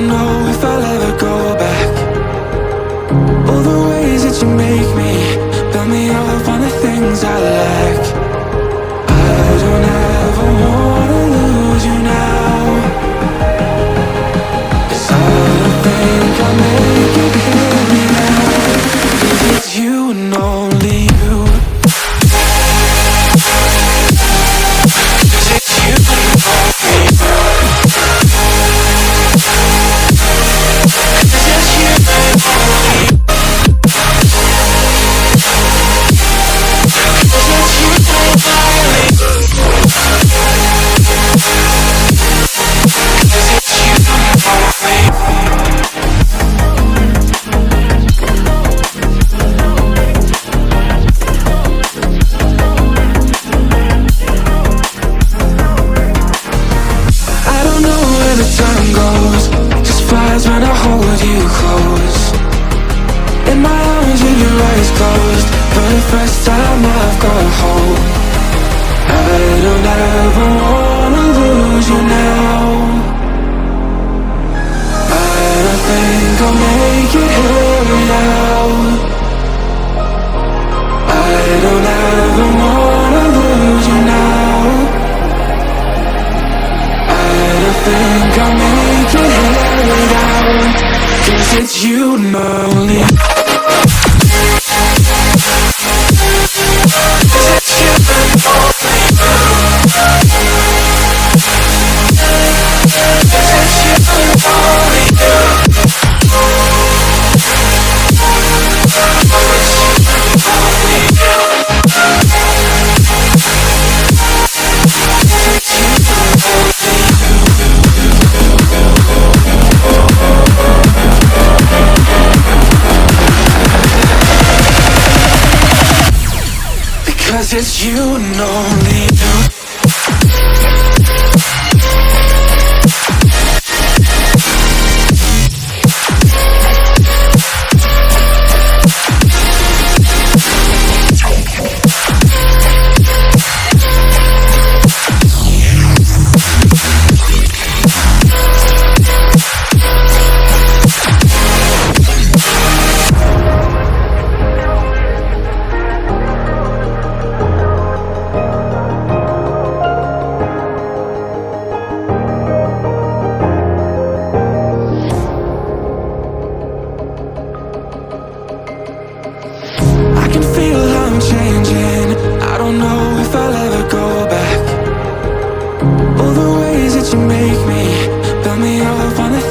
don't know if I'll ever go back. All the ways that you make me, build me up on the things I lack. I don't ever wanna lose you now, 'cause I don't think I'll make it here now, 'cause it's you and only you. 'Cause it's you and only you. 'Cause it's you and only you. When I hold you close, in my arms with your eyes closed, for the first time I've got hope. I don't ever wanna lose you now. I don't think I'll make it here now. I don't ever wanna lose you now. I don't think I'll make it here now, 'cause it's you and only. 'Cause it's you and only. 'Cause it's you and only.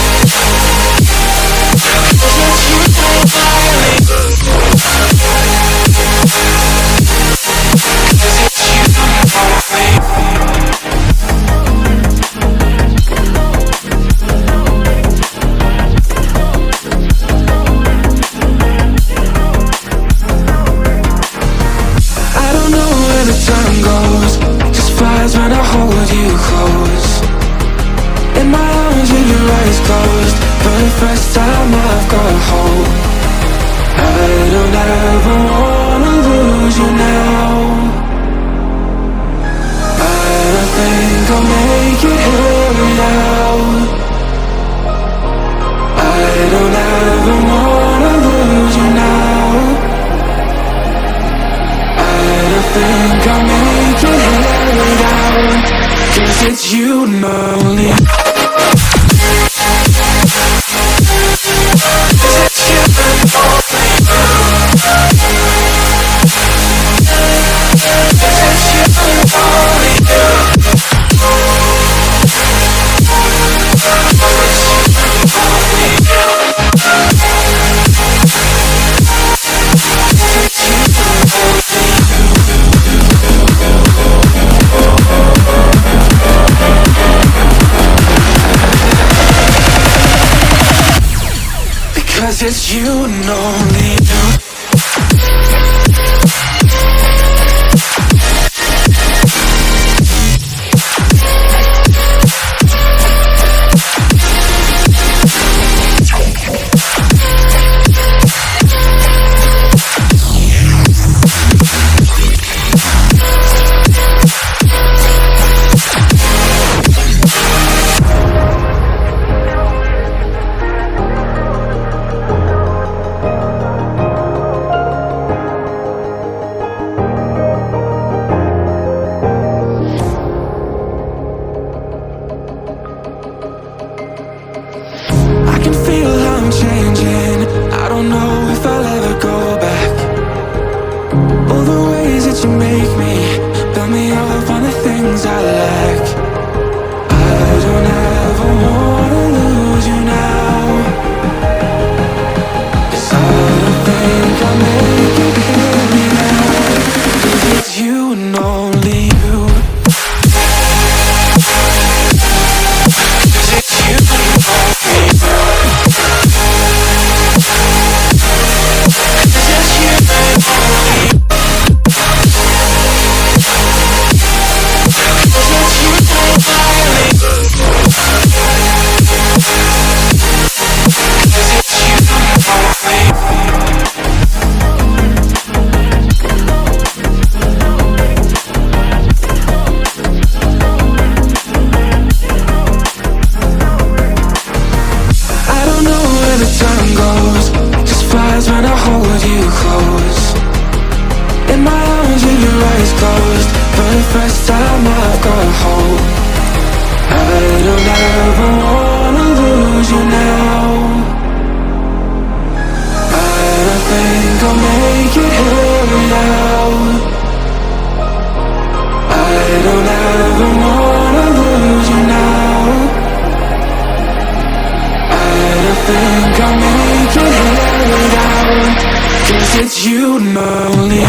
'Cause it's you and only. 'Cause it's you and only. Because it's you and only you. It's you and only. 'cause it's you and only you. Changing, I don't know if I'll ever go back. All the ways that you make me, build me up on the things I lack. I don't ever wanna lose you now, 'cause I don't think I'll make it here now, 'cause it's you and only you. 'Cause it's you and only you. Time goes, just flies when I hold you close. In my arms with your eyes closed, for the first time I've got hope. I don't ever wanna lose you now. I don't think I'll make it here now. I don't ever wanna lose you now. I think I'll make it here now, 'cause it's you and only